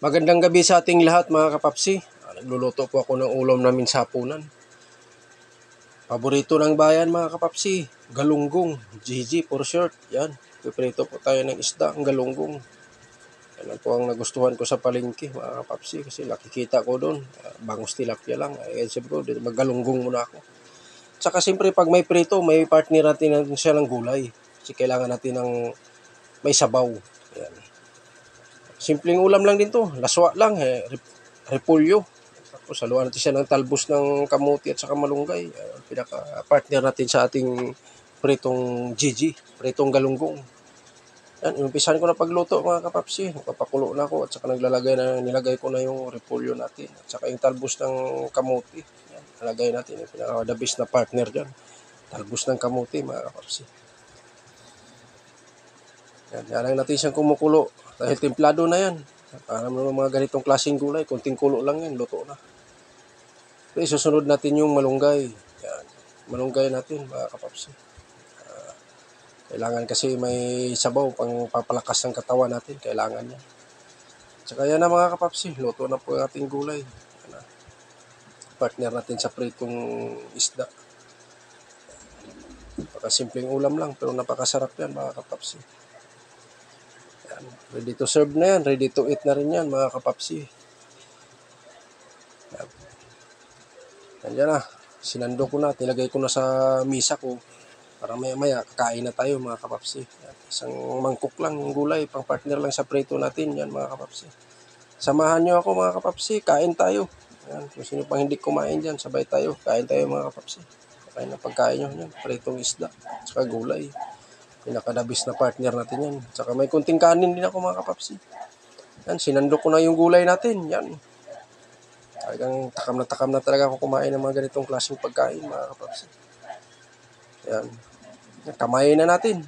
Magandang gabi sa ating lahat mga kapapsi. Nagluluto po ako ng ulam namin sa hapunan. Paborito ng bayan mga kapapsi, galunggong, GG for short. Yan, piprito po tayo ng isda, ang galunggong. Yan po ang nagustuhan ko sa palengke mga kapapsi kasi nakikita ko doon, bangus tilapia lang. Siyempre, maggalunggong muna ako. Tsaka siyempre pag may prito, may partner natin siya ng gulay. Kasi kailangan natin ng may sabaw. Yan. Simpleng ulam lang din to, laswa lang, repolyo. Tapos haluan natin siya ng talbos ng kamuti at saka malunggay. Pinaka-partner natin sa ating pritong GG, pritong galunggong. Yan, umpisahan ko na pagluto mga kapapsi. Papakulo na ako at saka nilagay ko na yung repolyo natin. At saka yung talbos ng kamuti. Yan, nalagay natin yung pinaka-the best na partner dyan. Talbos ng kamuti mga kapapsi. Yan lang natin siyang kumukulo. Dahil templado na yan. Para mga ganitong klaseng gulay, konting kulo lang yan, luto na. Okay, susunod natin yung malunggay. Yan. Malunggay natin, mga kapapsi. Kailangan kasi may sabaw pang papalakas ng katawan natin. Kailangan yan. Tsaka yan na mga kapapsi, luto na po yung ating gulay. Yan. Partner natin sa pritong isda. Napakasimpleng ulam lang, pero napakasarap yan mga kapapsi. Ready to serve na yan. Ready to eat na rin yan mga kapapsi. Nandiyan na. Sinando ko na. Tilagay ko na sa misa ko. Para maya kakain na tayo mga kapapsi. Yan. Isang mangkok lang yung gulay. Pang partner lang sa prito natin. Yan mga kapapsi. Samahan nyo ako mga kapapsi. Kain tayo. Yan. Kung sino pang hindi kumain dyan, sabay tayo. Kain tayo mga kapapsi. Kain na pagkain nyo. Yan. Pritong isda. Saka gulay. Pinakadabis na partner natin yan. Saka may kunting kanin din ako mga kapapsi. Yan, sinandok ko na yung gulay natin. Yan. Talagang takam na talaga ako kumain ng mga ganitong klaseng pagkain mga kapapsi. Yan. Kamayin na natin.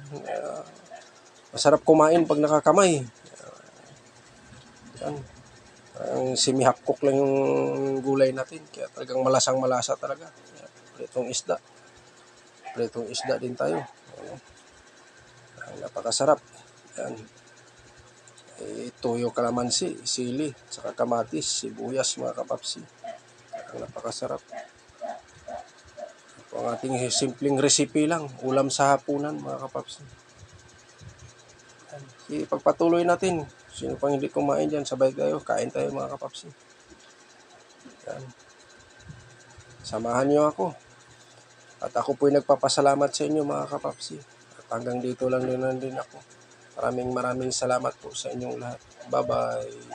Masarap kumain pag nakakamay. Yan. Ang simihapkok lang yung gulay natin. Kaya talagang malasang malasa talaga. Yan. Pritong isda. Pritong isda din tayo. Yan. Napakasarap. Yan. Tuyo kalamansi, sili, saka kamatis, sibuyas mga kapapsi. Yan. Napakasarap. Ito ang ating simpleng recipe lang. Ulam sa hapunan mga kapapsi. Yan. Ipagpatuloy natin. Sino pang hindi kumain dyan, sabay tayo. Kain tayo mga kapapsi. Yan. Samahan nyo ako. At ako po'y nagpapasalamat sa inyo mga kapapsi. Hanggang dito lang din ako. Maraming salamat po sa inyong lahat. Bye-bye.